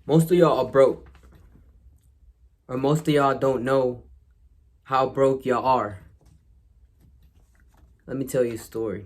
Most of y'all are broke, or most of y'all don't know how broke y'all are. Let me tell you a story.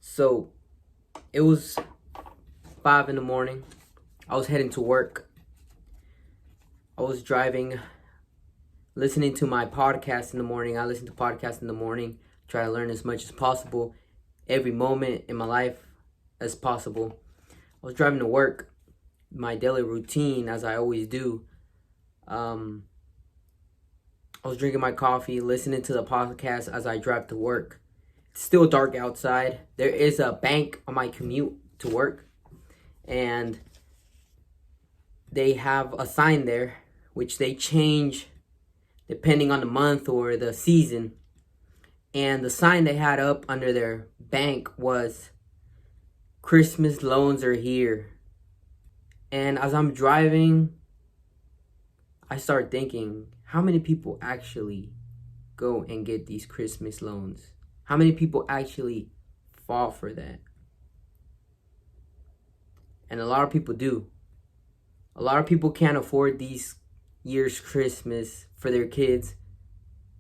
So, it was 5 in the morning. I was heading to work. I was driving, listening to my podcast in the morning. I listen to podcasts in the morning, try to learn as much as possible, every moment in my life as possible. I was driving to work, my daily routine, as I always do. I was drinking my coffee, listening to the podcast as I drive to work. It's still dark outside. There is a bank on my commute to work, and they have a sign there, which they change depending on the month or the season. And the sign they had up under their bank was, "Christmas loans are here." And as I'm driving, I start thinking, how many people actually go and get these Christmas loans? How many people actually fall for that? And a lot of people do. A lot of people can't afford these year's Christmas for their kids,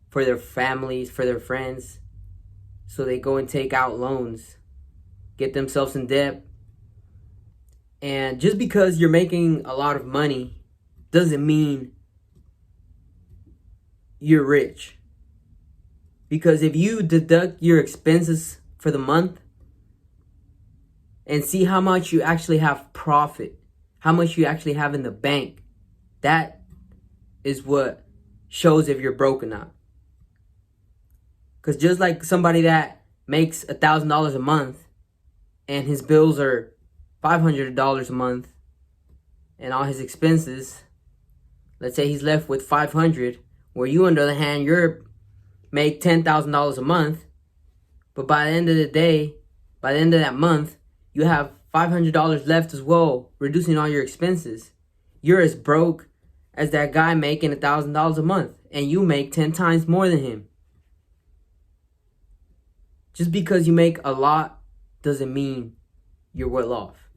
for their families, for their friends. So they go and take out loans, get themselves in debt. And just because you're making a lot of money doesn't mean you're rich. Because if you deduct your expenses for the month and see how much you actually have profit, how much you actually have in the bank, that is what shows if you're broke or not. Because just like somebody that makes $1,000 a month and his bills are $500 a month and all his expenses, let's say he's left with $500, where you, on the other hand, you're make $10,000 a month, but by the end of the day, by the end of that month, you have $500 left as well, reducing all your expenses. You're as broke as that guy making $1,000 a month, and you make 10 times more than him. Just because you make a lot doesn't mean you're well off.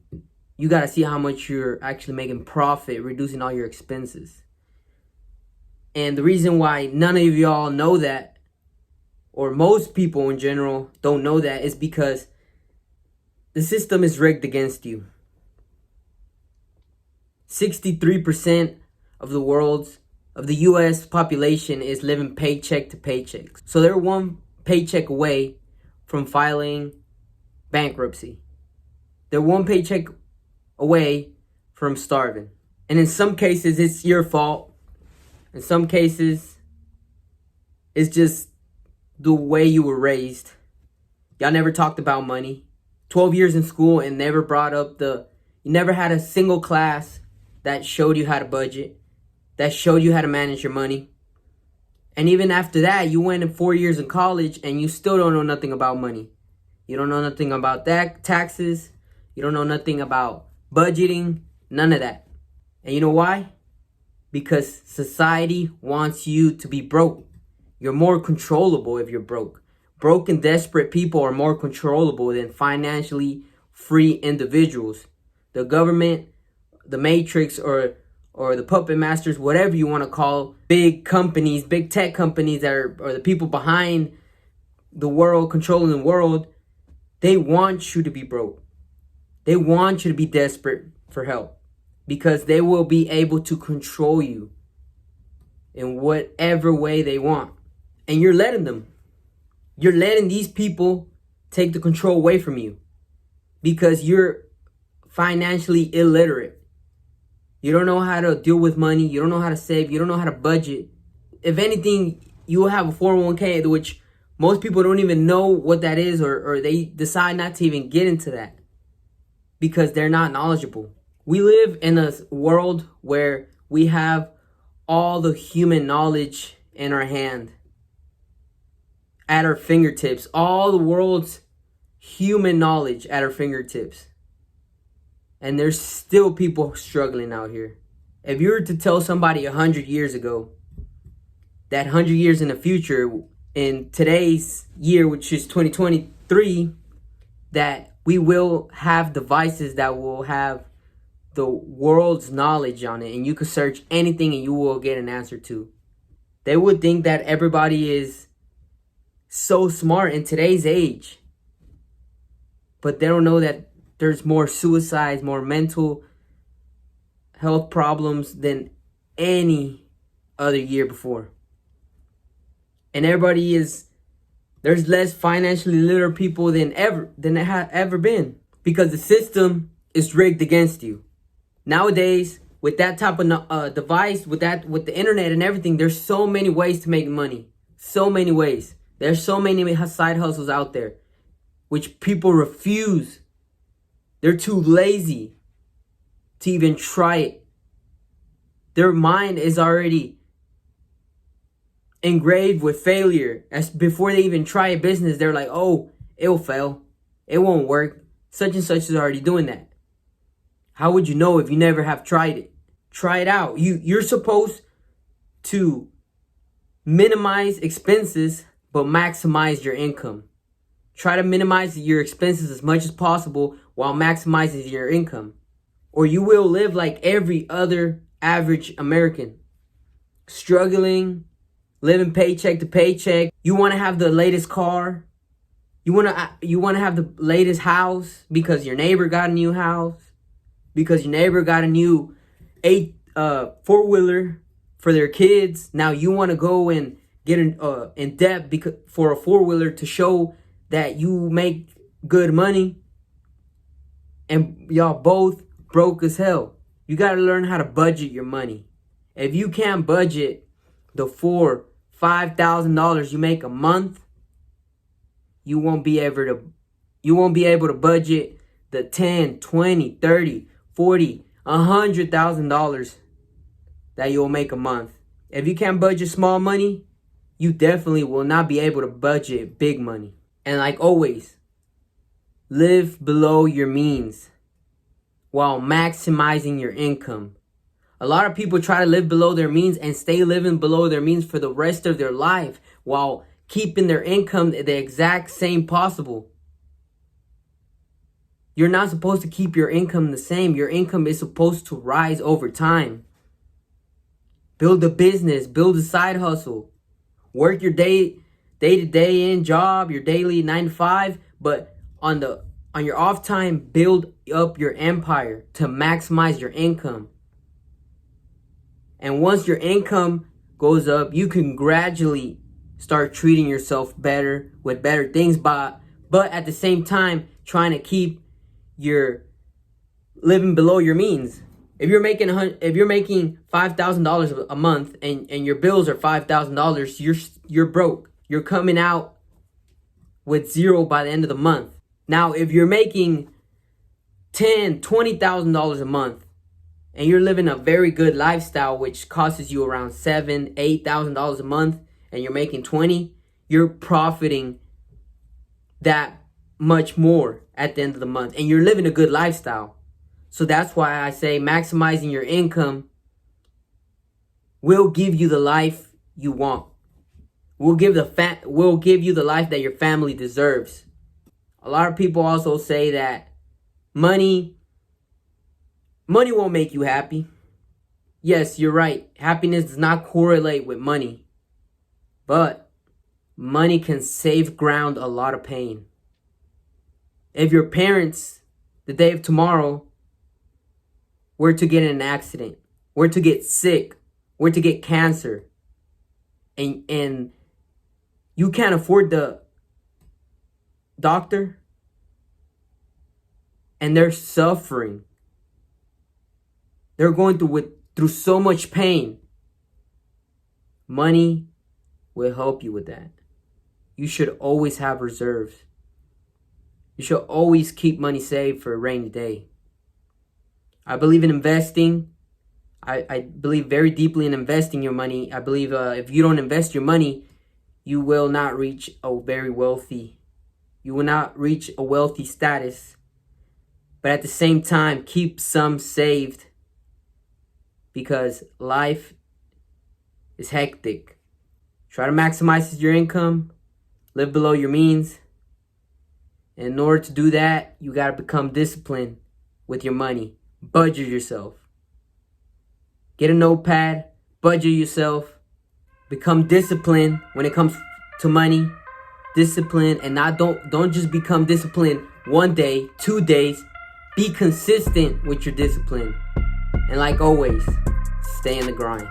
You got to see how much you're actually making profit, reducing all your expenses. And the reason why none of y'all know that, or most people in general don't know that, is because the system is rigged against you. 63% of the US population is living paycheck to paycheck. So they're one paycheck away from filing bankruptcy. They're one paycheck away from starving. And in some cases, it's your fault. In some cases, it's just the way you were raised. Y'all never talked about money. 12 years in school and never brought up you never had a single class that showed you how to budget, that showed you how to manage your money. And even after that, you went in 4 years in college and you still don't know nothing about money. You don't know nothing about that, taxes. You don't know nothing about budgeting, none of that. And you know why? Because society wants you to be broke. You're more controllable if you're broke. Broke and desperate people are more controllable than financially free individuals. The government, the matrix, or the puppet masters, whatever you want to call big companies, big tech companies that are the people behind the world, controlling the world, they want you to be broke. They want you to be desperate for help, because they will be able to control you in whatever way they want. And you're letting them. You're letting these people take the control away from you because you're financially illiterate. You don't know how to deal with money. You don't know how to save. You don't know how to budget. If anything, you will have a 401k, which most people don't even know what that is, or they decide not to even get into that because they're not knowledgeable. We live in a world where we have all the human knowledge in our hand, at our fingertips, all the world's human knowledge at our fingertips. And there's still people struggling out here. If you were to tell somebody 100 years ago that 100 years in the future, in today's year, which is 2023, that we will have devices that will have the world's knowledge on it, and you could search anything and you will get an answer to. They would think that everybody is so smart in today's age, but they don't know that there's more suicides, more mental health problems than any other year before. And there's less financially literate people than there have ever been, because the system is rigged against you. Nowadays, with that type of device, with the internet and everything, there's so many ways to make money. So many ways. There's so many side hustles out there, which people refuse. They're too lazy to even try it. Their mind is already engraved with failure. As before they even try a business, they're like, oh, it'll fail. It won't work. Such and such is already doing that. How would you know if you never have tried it? Try it out. You're supposed to minimize expenses, but maximize your income. Try to minimize your expenses as much as possible while maximizing your income. Or you will live like every other average American, struggling, living paycheck to paycheck. You want to have the latest car. You want to have the latest house because your neighbor got a new house, because your neighbor got a new 4-wheeler for their kids. Now you want to go and get in debt for a 4-wheeler to show that you make good money, and y'all both broke as hell. You got to learn how to budget your money. If you can't budget the $5,000 you make a month, you won't be able to budget the $10, $20, $30, $40, $100,000 that you'll make a month. If you can't budget small money, you definitely will not be able to budget big money. And like always, live below your means while maximizing your income. A lot of people try to live below their means and stay living below their means for the rest of their life while keeping their income the exact same possible. You're not supposed to keep your income the same. Your income is supposed to rise over time. Build a business, build a side hustle. Work your day-to-day in job, your daily 9 to 5, but on your off time, build up your empire to maximize your income. And once your income goes up, you can gradually start treating yourself better with better things, but at the same time trying to keep your living below your means. If you're making $5,000 a month and your bills are $5,000, you're broke. You're coming out with zero by the end of the month. Now, if you're making $10,000, $20,000 a month and you're living a very good lifestyle, which costs you around $7,000, $8,000 a month, and you're making 20, you're profiting that much more at the end of the month, and you're living a good lifestyle. So that's why I say maximizing your income will give you the life you want. Will give you the life that your family deserves. A lot of people also say that money won't make you happy. Yes, you're right. Happiness does not correlate with money. But money can save ground a lot of pain. If your parents, the day of tomorrow, were to get in an accident, were to get sick, were to get cancer, and you can't afford the doctor, and they're suffering, they're going through so much pain, money will help you with that. You should always have reserves. You should always keep money saved for a rainy day. I believe in investing. I believe very deeply in investing your money. I believe if you don't invest your money, you will not reach a wealthy status. But at the same time, keep some saved, because life is hectic. Try to maximize your income, live below your means. And in order to do that, you got to become disciplined with your money. budget yourself. Get a notepad, budget yourself, become disciplined when it comes to money. Discipline, and don't just become disciplined one day, 2 days. Be consistent with your discipline. And like always, stay in the grind.